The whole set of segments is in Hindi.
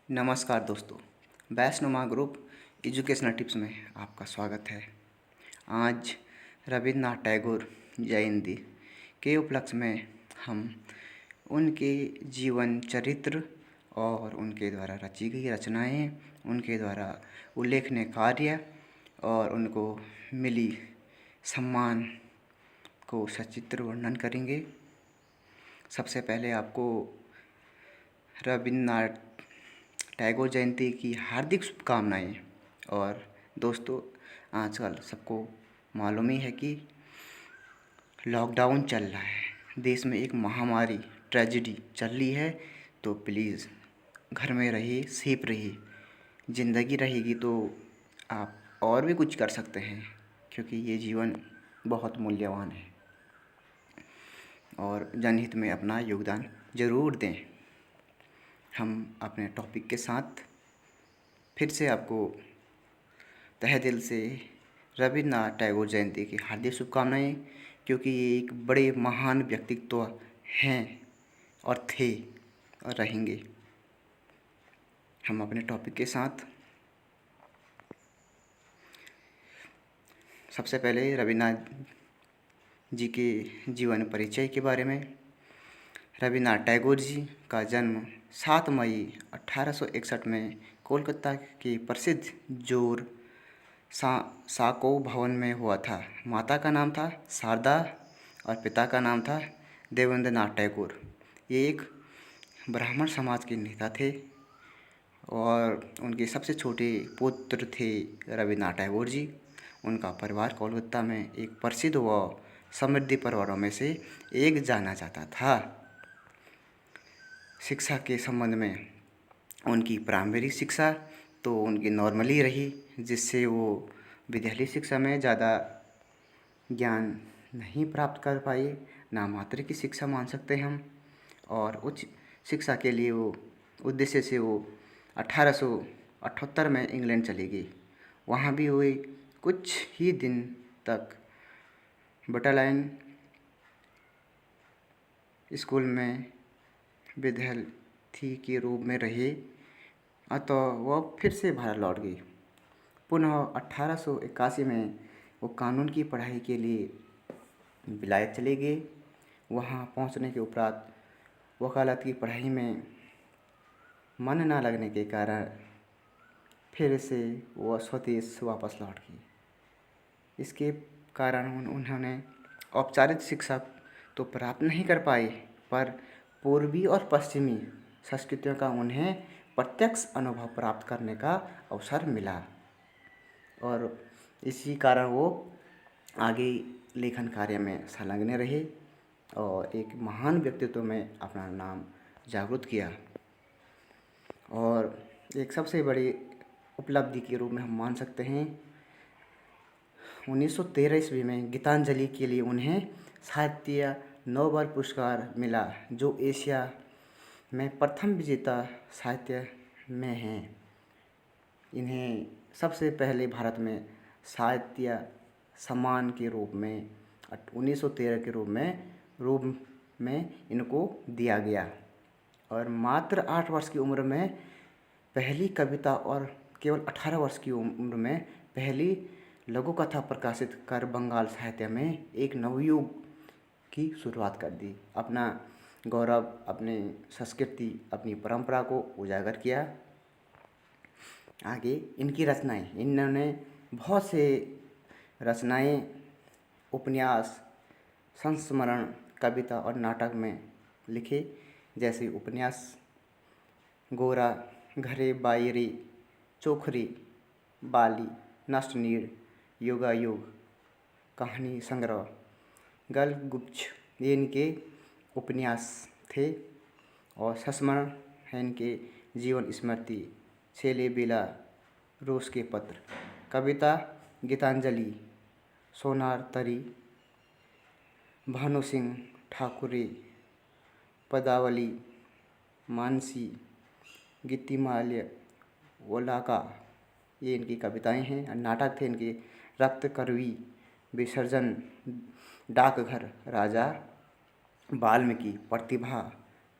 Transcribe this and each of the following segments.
नमस्कार दोस्तों, वैष्णोमा ग्रुप एजुकेशनल टिप्स में आपका स्वागत है। आज रविन्द्रनाथ टैगोर जयंती के उपलक्ष्य में हम उनके जीवन चरित्र और उनके द्वारा रची गई रचनाएं, उनके द्वारा उल्लेखनीय कार्य और उनको मिली सम्मान को सचित्र वर्णन करेंगे। सबसे पहले आपको रविन्द्रनाथ टैगोर जयंती की हार्दिक शुभकामनाएं। और दोस्तों, आजकल सबको मालूम ही है कि लॉकडाउन चल रहा है, देश में एक महामारी ट्रेजेडी चल रही है। तो प्लीज़ घर में रहिए, सेफ रहिए। ज़िंदगी रहेगी तो आप और भी कुछ कर सकते हैं, क्योंकि ये जीवन बहुत मूल्यवान है। और जनहित में अपना योगदान ज़रूर दें। हम अपने टॉपिक के साथ फिर से आपको तहे दिल से रविन्द्रनाथ टैगोर जयंती की हार्दिक शुभकामनाएं, क्योंकि ये एक बड़े महान व्यक्तित्व हैं और थे और रहेंगे। हम अपने टॉपिक के साथ सबसे पहले रविन्द्रनाथ जी के जीवन परिचय के बारे में। रविन्द्रनाथ टैगोर जी का जन्म 7 मई 1861 में कोलकाता के प्रसिद्ध जोर साको भवन में हुआ था। माता का नाम था शारदा और पिता का नाम था देवेंद्रनाथ टैगोर। ये एक ब्राह्मण समाज के नेता थे और उनके सबसे छोटे पुत्र थे रविन्द्रनाथ टैगोर जी। उनका परिवार कोलकाता में एक प्रसिद्ध व समृद्ध परिवारों में से एक जाना जाता था। शिक्षा के संबंध में उनकी प्राइमरी शिक्षा तो उनकी नॉर्मली रही, जिससे वो विद्यालय शिक्षा में ज़्यादा ज्ञान नहीं प्राप्त कर पाए, नामात्र की शिक्षा मान सकते हैं हम। और उच्च शिक्षा के लिए वो उद्देश्य से वो 1878 में इंग्लैंड चली गई। वहाँ भी हुई कुछ ही दिन तक बटालाइन स्कूल में विद्यार्थी के रूप में रहे, अतः वह फिर से भारत लौट गई। पुनः 1881 में वो कानून की पढ़ाई के लिए विलायत चले गए। वहाँ पहुँचने के उपरांत वकालत की पढ़ाई में मन न लगने के कारण फिर से वह स्वदेश वापस लौट गई। इसके कारण उन्होंने औपचारिक शिक्षा तो प्राप्त नहीं कर पाए, पर पूर्वी और पश्चिमी संस्कृतियों का उन्हें प्रत्यक्ष अनुभव प्राप्त करने का अवसर मिला और इसी कारण वो आगे लेखन कार्य में संलग्न रहे और एक महान व्यक्तित्व में अपना नाम जागृत किया। और एक सबसे बड़ी उपलब्धि के रूप में हम मान सकते हैं 1913 ईस्वी में गीतांजलि के लिए उन्हें साहित्य नोबेल पुरस्कार मिला, जो एशिया में प्रथम विजेता साहित्य में हैं। इन्हें सबसे पहले भारत में साहित्य सम्मान के रूप में 1913 के रूप में इनको दिया गया और मात्र 8 वर्ष की उम्र में पहली कविता और केवल 18 वर्ष की उम्र में पहली लघु कथा प्रकाशित कर बंगाल साहित्य में एक नवयुग की शुरुआत कर दी। अपना गौरव, अपनी संस्कृति, अपनी परंपरा को उजागर किया। आगे इनकी रचनाएं, इन्होंने बहुत से रचनाएं उपन्यास, संस्मरण, कविता और नाटक में लिखे, जैसे उपन्यास गोरा, घरे बायरी, चोखरी, बाली, नष्टनीड़, योगायोग, कहानी संग्रह, गलगुच्छ, ये इनके उपन्यास थे। और संस्मरण है इनके जीवन स्मृति, छेले बेला, रोज के पत्र, कविता गीतांजलि, सोनार तरी, भानु सिंह ठाकुरे, पदावली, मानसी, गीतिमाल्य, ओलाका, ये इनकी कविताएं हैं। और नाटक थे इनके रक्त करवी, विसर्जन, डाकघर, राजा वाल्मीकि, प्रतिभा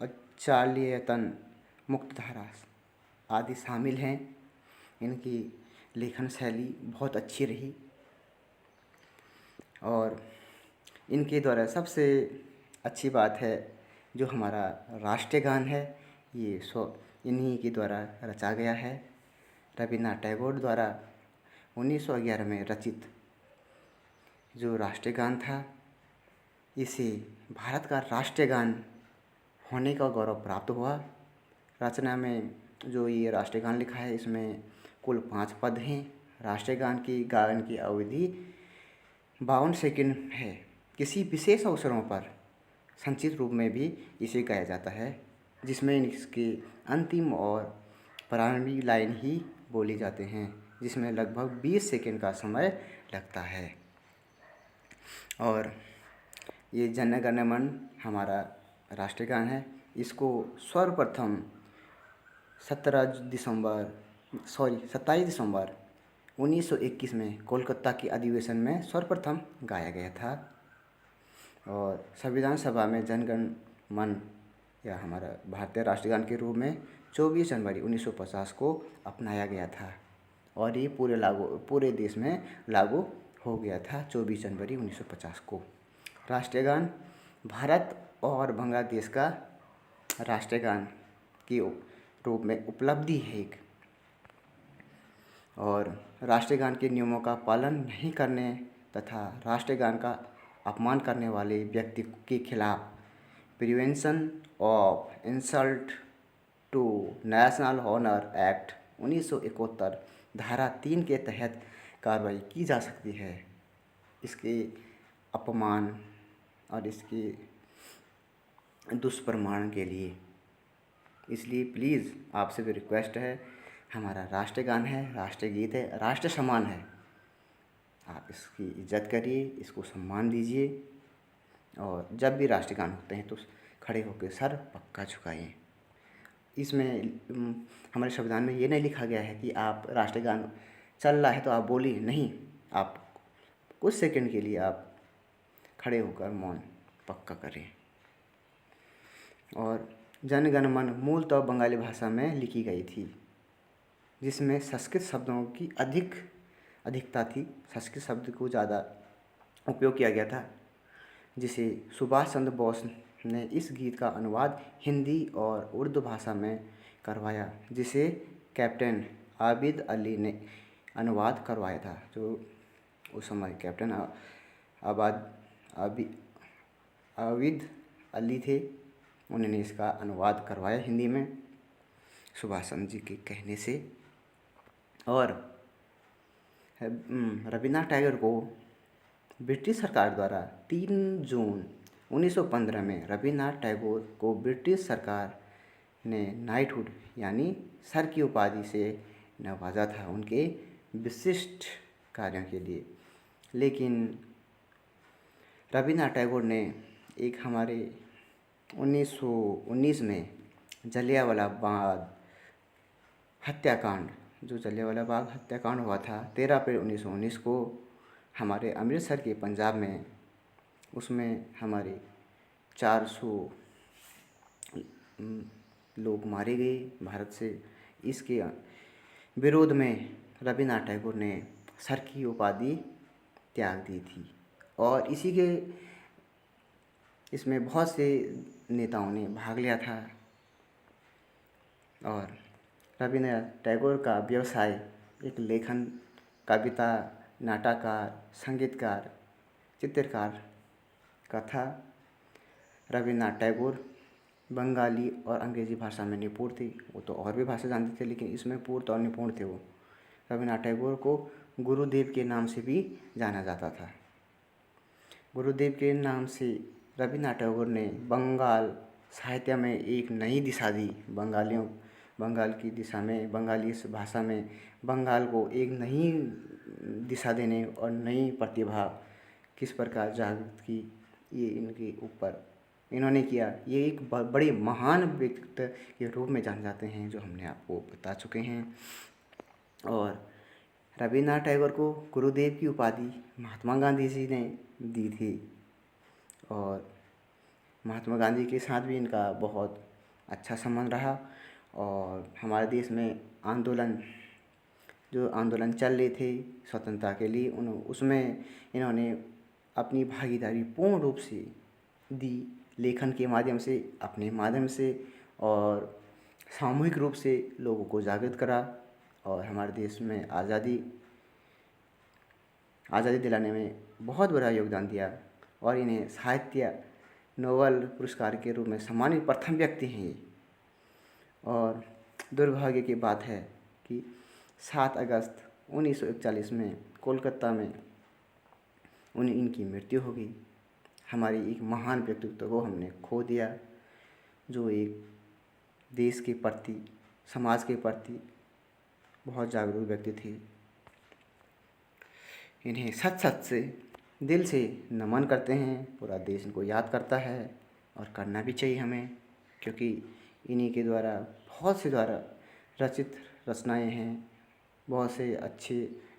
और चालियतन, मुक्तधारा। आदि शामिल हैं। इनकी लेखन शैली बहुत अच्छी रही और इनके द्वारा सबसे अच्छी बात है जो हमारा राष्ट्रीय गान है, ये इन्हीं के द्वारा रचा गया है। रवीन्द्रनाथ टैगोर द्वारा 1911 में रचित जो राष्ट्रीय गान था, इसे भारत का राष्ट्रीय गान होने का गौरव प्राप्त हुआ। रचना में जो ये राष्ट्रीय गान लिखा है, इसमें कुल 5 पद हैं। राष्ट्रीय गान की गायन की अवधि 52 सेकंड है। किसी विशेष अवसरों पर संक्षिप्त रूप में भी इसे गाया जाता है, जिसमें इसकी अंतिम और प्रारंभिक लाइन ही बोली जाते हैं, जिसमें लगभग 20 सेकंड का समय लगता है। और ये जन गण मन हमारा राष्ट्रीय गान है। इसको सर्वप्रथम 27 दिसंबर 1921 में कोलकाता के अधिवेशन में सर्वप्रथम गाया गया था और संविधान सभा में जनगण मन या हमारा भारतीय राष्ट्रीय गान के रूप में 24 जनवरी 1950 को अपनाया गया था और ये पूरे देश में लागू हो गया था 24 जनवरी 1950 को। राष्ट्रीय गान भारत और बांग्लादेश का राष्ट्रीय गान के रूप में उपलब्धि है एक, और राष्ट्रीय गान के नियमों का पालन नहीं करने तथा राष्ट्रीय गान का अपमान करने वाले व्यक्ति के खिलाफ prevention of insult to national honour act 1971 धारा 3 के तहत कार्रवाई की जा सकती है इसके अपमान और इसके दुष्प्रमाण के लिए। इसलिए प्लीज़ आपसे भी रिक्वेस्ट है, हमारा राष्ट्रीय गान है, राष्ट्रीय गीत है, राष्ट्र सम्मान है, आप इसकी इज्जत करिए, इसको सम्मान दीजिए और जब भी राष्ट्रीय गान होते हैं तो खड़े होकर सर पक्का झुकाइए। इसमें हमारे संविधान में ये नहीं लिखा गया है कि आप राष्ट्रीय गान चल रहा है तो आप बोलिए, नहीं, आप कुछ सेकंड के लिए आप खड़े होकर मौन पक्का करें। और जन गण मन मूलतः बंगाली भाषा में लिखी गई थी, जिसमें संस्कृत शब्दों की अधिकता थी। संस्कृत शब्द को ज़्यादा उपयोग किया गया था, जिसे सुभाष चंद्र बोस ने इस गीत का अनुवाद हिंदी और उर्दू भाषा में करवाया, जिसे कैप्टन आबिद अली ने अनुवाद करवाया था। जो उस समय कैप्टन आबिद अली थे, उन्होंने इसका अनुवाद करवाया हिंदी में सुभाष चंद्र जी के कहने से। और रवीन्द्रनाथ टैगोर को ब्रिटिश सरकार द्वारा 3 जून 1915 में रवीन्द्रनाथ टैगोर को ब्रिटिश सरकार ने नाइटहुड यानी सर की उपाधि से नवाजा था उनके विशिष्ट कार्यों के लिए। लेकिन रवीन्द्रनाथ टैगोर ने एक हमारे 1919 में जलियांवाला बाग हत्याकांड, जो जलियांवाला बाग हत्याकांड हुआ था 13 अप्रैल 1919 को हमारे अमृतसर के पंजाब में, उसमें हमारे 400 लोग मारे गए भारत से। इसके विरोध में रवीन्द्रनाथ टैगोर ने सर की उपाधि त्याग दी थी और इसमें बहुत से नेताओं ने भाग लिया था। और रवीन्द्रनाथ टैगोर का व्यवसाय एक लेखन, कविता, नाटककार, संगीतकार, चित्रकार का था। रवीन्द्रनाथ टैगोर बंगाली और अंग्रेजी भाषा में निपुण थे। वो तो और भी भाषा जानते थे, लेकिन इसमें पूर्ण तौर निपुण थे वो। रवीन्द्रनाथ टैगोर को गुरुदेव के नाम से भी जाना जाता था। गुरुदेव के नाम से रवीन्द्रनाथ टैगोर ने बंगाल साहित्य में एक नई दिशा दी। बंगाल की दिशा में, बंगाली भाषा में बंगाल को एक नई दिशा देने और नई प्रतिभा किस प्रकार जागृत की, ये इनके ऊपर इन्होंने किया। ये एक बड़े महान व्यक्तित्व के रूप में जाने जाते हैं, जो हमने आपको बता चुके हैं। और रवीन्द्रनाथ टैगोर को गुरुदेव की उपाधि महात्मा गांधी जी ने दी थी और महात्मा गांधी के साथ भी इनका बहुत अच्छा संबंध रहा। और हमारे देश में आंदोलन चल रहे थे स्वतंत्रता के लिए, उसमें इन्होंने अपनी भागीदारी पूर्ण रूप से दी, लेखन के माध्यम से, अपने माध्यम से, और सामूहिक रूप से लोगों को जागृत करा और हमारे देश में आज़ादी दिलाने में बहुत बड़ा योगदान दिया। और इन्हें साहित्य नोबेल पुरस्कार के रूप में सम्मानित प्रथम व्यक्ति हैं ये। और दुर्भाग्य की बात है कि 7 अगस्त 1941 में कोलकाता में इनकी मृत्यु हो गई। हमारी एक महान व्यक्तित्व को हमने खो दिया, जो एक देश के प्रति, समाज के प्रति बहुत जागरूक व्यक्ति थे। इन्हें सच से दिल से नमन करते हैं, पूरा देश इनको याद करता है और करना भी चाहिए हमें, क्योंकि इन्हीं के द्वारा बहुत से द्वारा रचित रचनाएं हैं, बहुत से अच्छे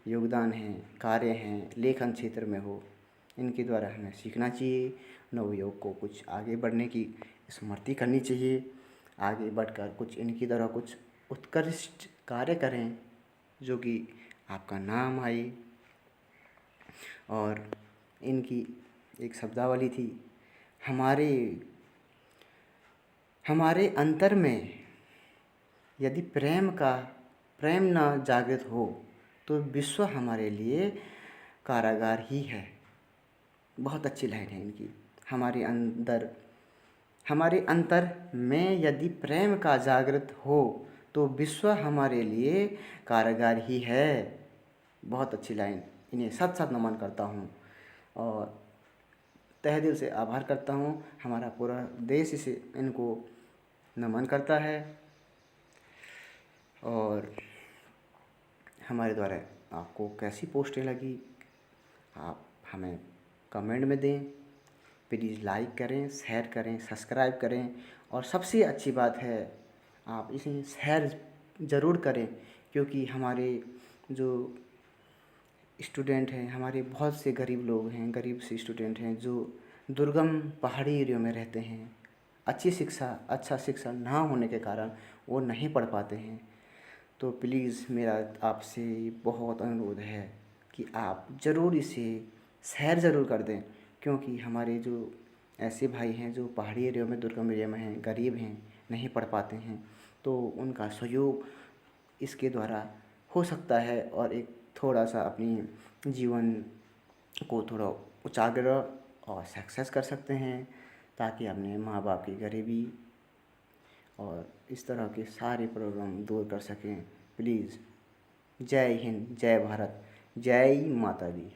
योगदान हैं, कार्य हैं, लेखन क्षेत्र में हो, इनके द्वारा हमें सीखना चाहिए। नवयुवक को कुछ आगे बढ़ने की स्मृति करनी चाहिए, आगे बढ़कर कुछ इनकी तरह कुछ उत्कृष्ट कार्य करें जो कि आपका नाम आए। और इनकी एक शब्दावली थी, हमारे अंतर में यदि प्रेम न जागृत हो तो विश्व हमारे लिए कारागार ही है। बहुत अच्छी लाइन है इनकी। हमारे अंतर में यदि प्रेम का जागृत हो तो विश्व हमारे लिए कारागार ही है। बहुत अच्छी लाइन। इन्हें सत नमन करता हूँ और तहे दिल से आभार करता हूँ। हमारा पूरा देश इसे इनको नमन करता है। और हमारे द्वारा आपको कैसी पोस्टें लगी आप हमें कमेंट में दें। प्लीज़ लाइक करें, शेयर करें, सब्सक्राइब करें, और सबसे अच्छी बात है आप इसे शेयर ज़रूर करें, क्योंकि हमारे जो स्टूडेंट हैं, हमारे बहुत से गरीब लोग हैं, गरीब से स्टूडेंट हैं जो दुर्गम पहाड़ी एरिया में रहते हैं। अच्छा शिक्षा ना होने के कारण वो नहीं पढ़ पाते हैं। तो प्लीज़ मेरा आपसे बहुत अनुरोध है कि आप ज़रूर इसे शेयर ज़रूर कर दें, क्योंकि हमारे जो ऐसे भाई हैं जो पहाड़ी एरिया में, दुर्गम एरिया में हैं, गरीब हैं, नहीं पढ़ पाते हैं, तो उनका सहयोग इसके द्वारा हो सकता है और एक थोड़ा सा अपनी जीवन को थोड़ा उजागर और सक्सेस कर सकते हैं, ताकि अपने माँ बाप की गरीबी और इस तरह के सारे प्रॉब्लम दूर कर सकें। प्लीज़। जय हिंद, जय भारत, जय माता दी।